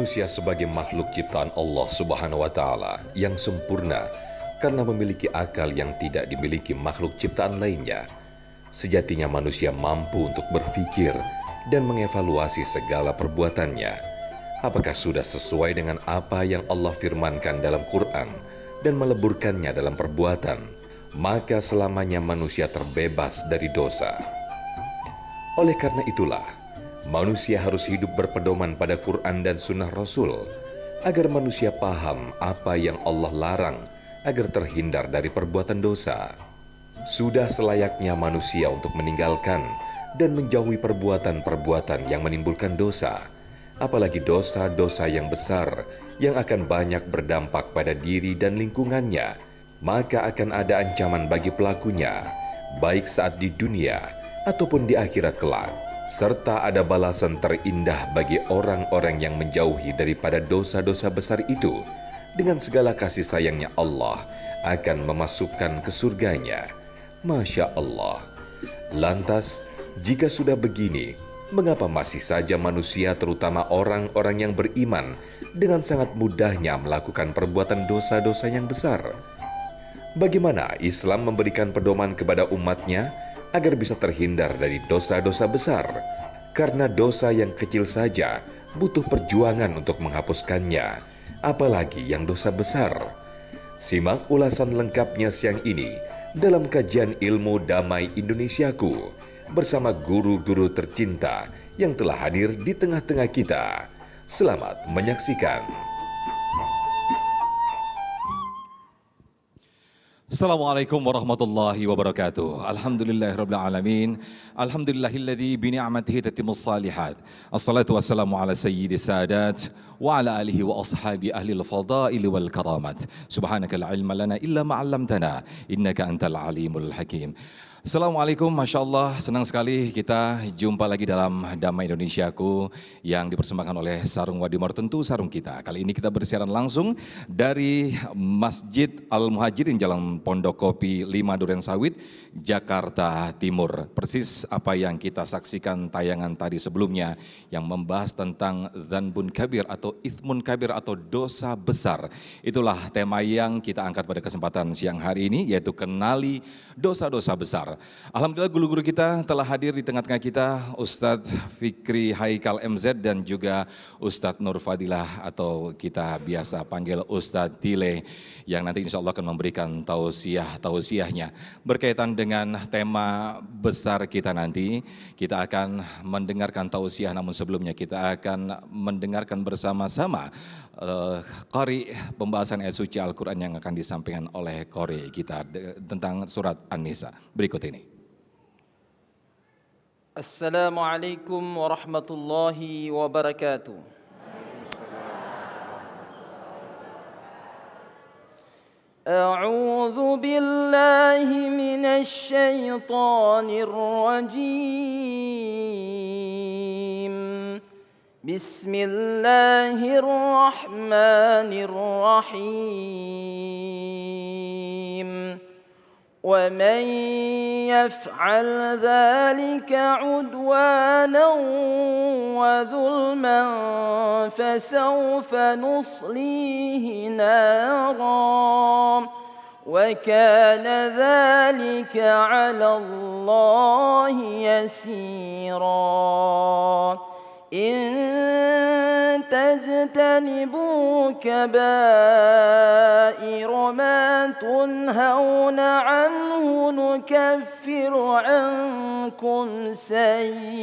Manusia sebagai makhluk ciptaan Allah Subhanahu wa Ta'ala yang sempurna karena memiliki akal yang tidak dimiliki makhluk ciptaan lainnya. Sejatinya manusia mampu untuk berpikir dan mengevaluasi segala perbuatannya. Apakah sudah sesuai dengan apa yang Allah firmankan dalam Quran dan meleburkannya dalam perbuatan, maka selamanya manusia terbebas dari dosa. Oleh karena itulah, manusia harus hidup berpedoman pada Quran dan Sunnah Rasul, agar manusia paham apa yang Allah larang, agar terhindar dari perbuatan dosa. Sudah selayaknya manusia untuk meninggalkan dan menjauhi perbuatan-perbuatan yang menimbulkan dosa, apalagi dosa-dosa yang besar yang akan banyak berdampak pada diri dan lingkungannya, maka akan ada ancaman bagi pelakunya, baik saat di dunia ataupun di akhirat kelak. Serta ada balasan terindah bagi orang-orang yang menjauhi daripada dosa-dosa besar itu. Dengan segala kasih sayangnya Allah akan memasukkan ke surganya. Masya Allah. Lantas, jika sudah begini, mengapa masih saja manusia terutama orang-orang yang beriman dengan sangat mudahnya melakukan perbuatan dosa-dosa yang besar? Bagaimana Islam memberikan pedoman kepada umatnya agar bisa terhindar dari dosa-dosa besar? Karena dosa yang kecil saja butuh perjuangan untuk menghapuskannya, apalagi yang dosa besar. Simak ulasan lengkapnya siang ini dalam kajian ilmu Damai Indonesiaku bersama guru-guru tercinta yang telah hadir di tengah-tengah kita. Selamat menyaksikan. Assalamualaikum warahmatullahi wabarakatuh. Alhamdulillahirabbil alamin. Alhamdulillahilladzi bi ni'matihi tatimmus shalihat. Assalatu wassalamu ala sayyidis sadat wa ala alihi wa ashabi ahlil fadail wal karamat. Subhanaka la ilma lana illa ma 'allamtana innaka antal alimul hakim. Assalamualaikum, Masya Allah, senang sekali kita jumpa lagi dalam Damai Indonesiaku yang dipersembahkan oleh Sarung Wadimor, tentu sarung kita. Kali ini kita bersiaran langsung dari Masjid Al-Muhajirin Jalan Pondok Kopi 5 Duren Sawit, Jakarta Timur. Persis apa yang kita saksikan tayangan tadi sebelumnya yang membahas tentang Dzanbun Kabir atau Ithmun Kabir atau dosa besar. Itulah tema yang kita angkat pada kesempatan siang hari ini, yaitu kenali dosa-dosa besar. Alhamdulillah guru-guru kita telah hadir di tengah-tengah kita, Ustadz Fikri Haikal MZ dan juga Ustadz Nur Fadilah atau kita biasa panggil Ustadz Tile yang nanti insya Allah akan memberikan tausiahnya berkaitan dengan tema besar kita nanti. Kita akan mendengarkan tausiah, namun sebelumnya kita akan mendengarkan bersama-sama qari pembahasan ayat suci Al-Quran yang akan disampaikan oleh qari kita tentang surat An-Nisa berikut ini. Assalamualaikum warahmatullahi wabarakatuh. A'udzu billahi minasy syaithanir rajim. Bismillahirrahmanirrahim. ومن يفعل ذلك عدوانا وظلما فسوف نصليه نارا وكان ذلك على الله يسيرا إن تجتنبوا كبائر ما تنهون عنه نكفر عنكم سيئاتكم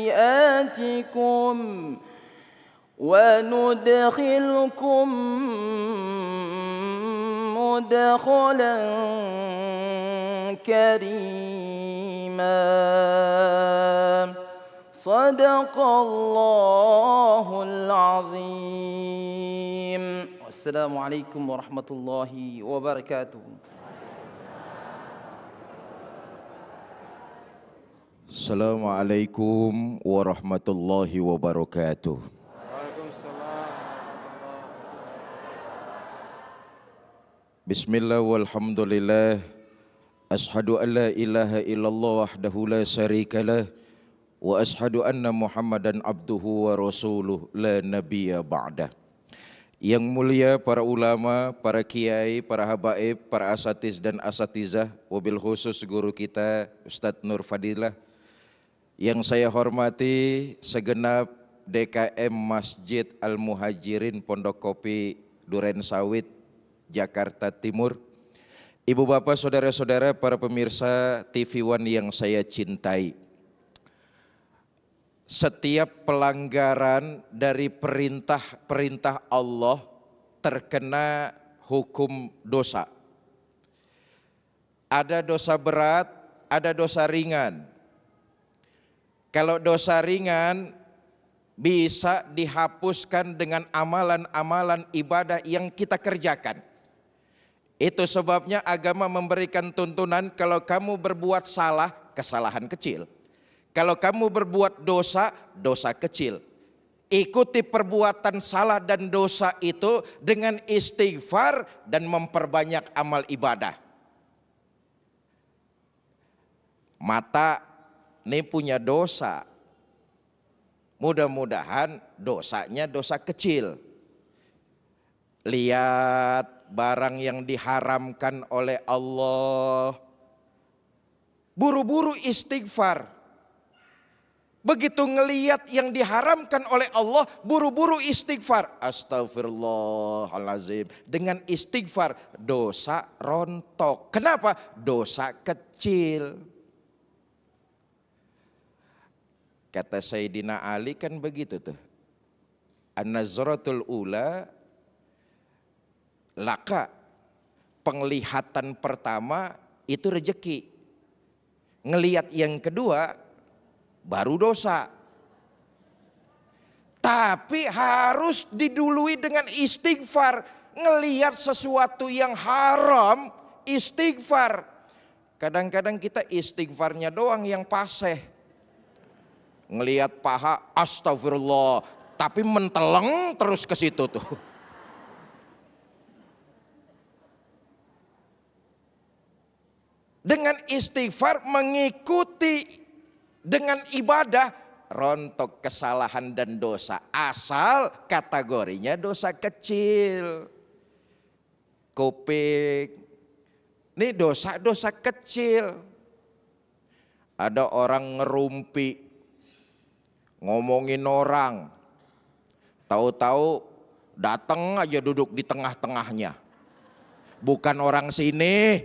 وندخلكم مدخلا كريما Sadaqallahul azim. Wassalamualaikum warahmatullahi wabarakatuh. Assalamualaikum warahmatullahi wabarakatuh. Bismillah walhamdulillah. Ashhadu an la ilaha illallah wahdahu la syarikalah. Wa ashhadu anna Muhammadan abduhu wa rasuluh la nabiyya ba'dah. Yang mulia para ulama, para kiai, para habaib, para asatiz dan asatizah, wabil khusus guru kita Ustadz Nur Fadilah. Yang saya hormati segenap DKM Masjid Al-Muhajirin Pondok Kopi Duren Sawit, Jakarta Timur. Ibu bapak saudara-saudara para pemirsa TV One yang saya cintai. Setiap pelanggaran dari perintah Allah terkena hukum dosa. Ada dosa berat, ada dosa ringan. Kalau dosa ringan bisa dihapuskan dengan amalan-amalan ibadah yang kita kerjakan. Itu sebabnya agama memberikan tuntunan kalau kamu berbuat salah, kesalahan kecil. Kalau kamu berbuat dosa, dosa kecil. Ikuti perbuatan salah dan dosa itu dengan istighfar dan memperbanyak amal ibadah. Mata ini punya dosa. Mudah-mudahan dosanya dosa kecil. Lihat barang yang diharamkan oleh Allah. Buru-buru istighfar. Begitu ngelihat yang diharamkan oleh Allah, buru-buru istighfar. Astagfirullahalazim. Dengan istighfar dosa rontok. Kenapa? Dosa kecil. Kata Sayyidina Ali kan begitu tuh. An-nazratul ula laka. Penglihatan pertama itu rejeki. Ngelihat yang kedua baru dosa. Tapi harus didului dengan istighfar. Ngelihat sesuatu yang haram, istighfar. Kadang-kadang kita istighfarnya doang yang paseh. Ngelihat paha, astagfirullah. Tapi menteleng terus ke situ tuh. Dengan istighfar mengikuti dengan ibadah, rontok kesalahan dan dosa. Asal kategorinya dosa kecil. Kuping, ini dosa-dosa kecil. Ada orang ngerumpi, ngomongin orang. Tahu-tahu datang aja duduk di tengah-tengahnya. Bukan orang sini,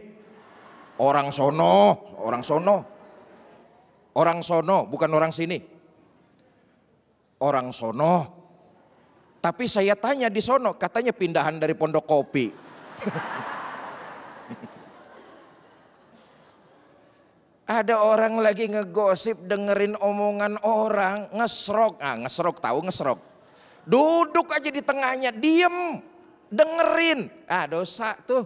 orang sono, orang sono. Orang sono, bukan orang sini. Orang sono. Tapi saya tanya di sono, katanya pindahan dari Pondok Kopi. Ada orang lagi ngegosip dengerin omongan orang, ngesrok. Ngesrok tahu ngesrok. Duduk aja di tengahnya, diem, dengerin. Dosa tuh.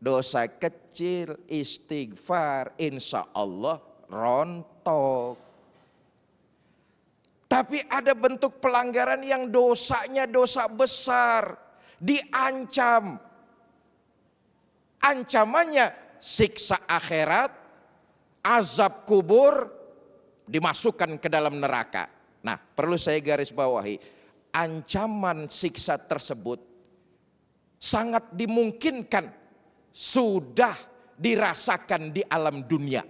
Dosa kecil, istighfar, insya Allah rontok. Tapi ada bentuk pelanggaran yang dosanya dosa besar, diancam. Ancamannya siksa akhirat, azab kubur, dimasukkan ke dalam neraka. Nah, perlu saya garis bawahi, ancaman siksa tersebut sangat dimungkinkan sudah dirasakan di alam dunia.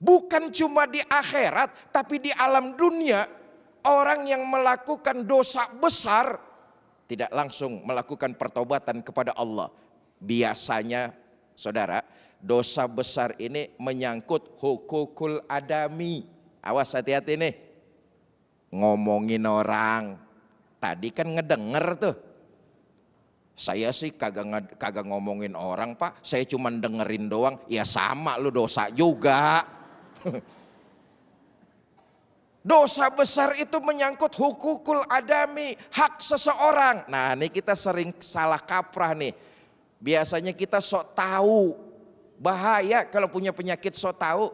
Bukan cuma di akhirat, tapi di alam dunia orang yang melakukan dosa besar tidak langsung melakukan pertobatan kepada Allah. Biasanya saudara, dosa besar ini menyangkut hukukul adami. Awas hati-hati nih. Ngomongin orang. Tadi kan ngedenger tuh. Saya sih kagak ngomongin orang pak, saya cuma dengerin doang. Ya sama lu dosa juga. Dosa besar itu menyangkut hukukul adami, hak seseorang. Nah ini kita sering salah kaprah nih. Biasanya kita sok tahu, bahaya kalau punya penyakit sok tahu.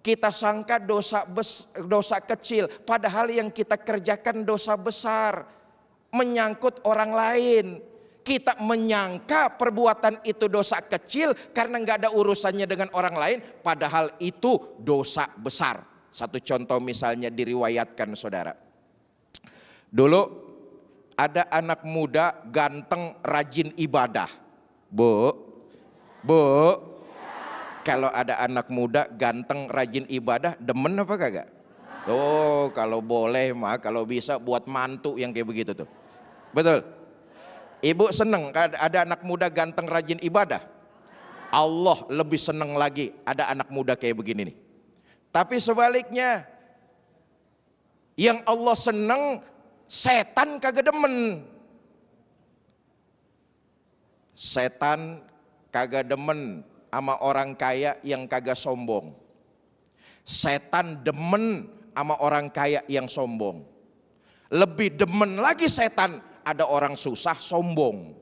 Kita sangka dosa kecil, padahal yang kita kerjakan dosa besar, menyangkut orang lain. Kita menyangka perbuatan itu dosa kecil karena nggak ada urusannya dengan orang lain, padahal itu dosa besar. Satu contoh misalnya diriwayatkan saudara. Dulu ada anak muda ganteng rajin ibadah. Bu, bu, kalau ada anak muda ganteng rajin ibadah, demen apa kagak? Oh, kalau boleh mah, kalau bisa buat mantu yang kayak begitu tuh. Betul. Ibu seneng ada anak muda ganteng rajin ibadah. Allah lebih seneng lagi ada anak muda kayak begini nih. Tapi sebaliknya, yang Allah seneng, setan kagak demen. Setan kagak demen sama orang kaya yang kagak sombong. Setan demen sama orang kaya yang sombong. Lebih demen lagi setan ada orang susah sombong.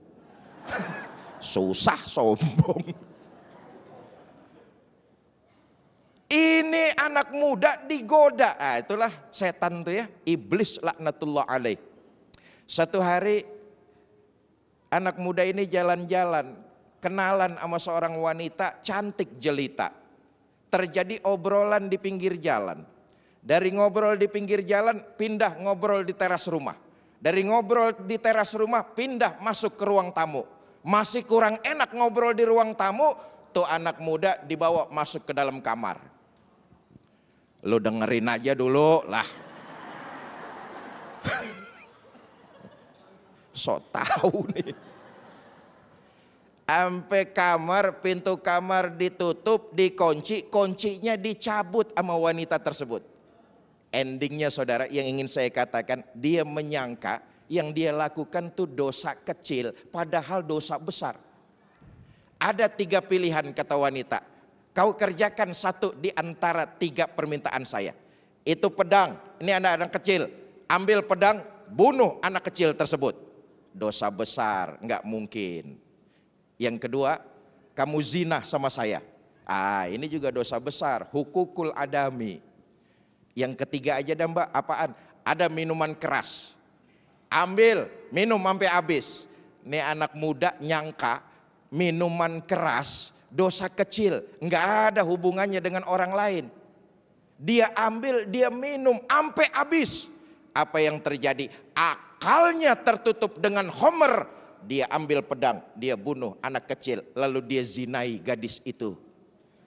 Susah sombong. Ini anak muda digoda. Nah, itulah setan tuh ya, iblis laknatullah alaih. Satu hari anak muda ini jalan-jalan, kenalan sama seorang wanita cantik jelita. Terjadi obrolan di pinggir jalan. Dari ngobrol di pinggir jalan pindah ngobrol di teras rumah. Dari ngobrol di teras rumah pindah masuk ke ruang tamu. Masih kurang enak ngobrol di ruang tamu, tuh anak muda dibawa masuk ke dalam kamar. Lu dengerin aja dulu lah. Sok tahu nih. Sampai kamar, pintu kamar ditutup, dikunci, kuncinya dicabut sama wanita tersebut. Endingnya saudara, yang ingin saya katakan, dia menyangka yang dia lakukan tuh dosa kecil, padahal dosa besar. Ada 3 pilihan kata wanita. Kau kerjakan satu di antara 3 permintaan saya. Itu pedang, ini anak-anak kecil. Ambil pedang, bunuh anak kecil tersebut. Dosa besar, nggak mungkin. Yang kedua, kamu zina sama saya. Ini juga dosa besar, hukukul adami. Yang ketiga aja dah mbak, apaan? Ada minuman keras. Ambil, minum sampai habis. Nih anak muda nyangka minuman keras dosa kecil, nggak ada hubungannya dengan orang lain. Dia ambil, dia minum sampai habis. Apa yang terjadi? Akalnya tertutup dengan homer. Dia ambil pedang, dia bunuh anak kecil, lalu dia zinai gadis itu.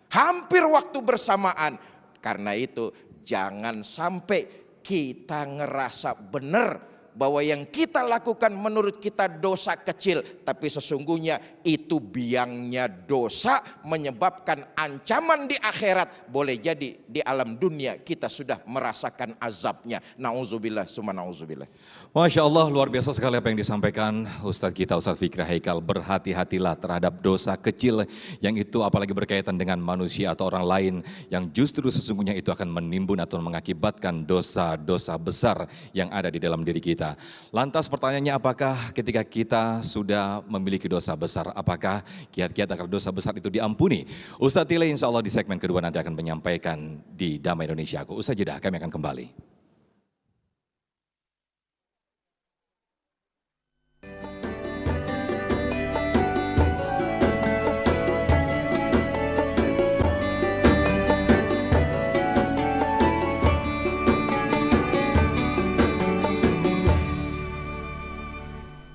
Hampir waktu bersamaan. Karena itu jangan sampai kita ngerasa benar bahwa yang kita lakukan menurut kita dosa kecil, tapi sesungguhnya itu biangnya dosa menyebabkan ancaman di akhirat. Boleh jadi di alam dunia kita sudah merasakan azabnya. Nauzubillah summa nauzubillah. Masya Allah, luar biasa sekali apa yang disampaikan Ustadz kita, Ustadz Fikri Haikal. Berhati-hatilah terhadap dosa kecil yang itu apalagi berkaitan dengan manusia atau orang lain, yang justru sesungguhnya itu akan menimbun atau mengakibatkan dosa-dosa besar yang ada di dalam diri kita. Lantas pertanyaannya, apakah ketika kita sudah memiliki dosa besar, apakah kiat-kiat agar dosa besar itu diampuni? Ustadz Tile insya Allah di segmen kedua nanti akan menyampaikan di Damai Indonesiaku. Usai jeda kami akan kembali.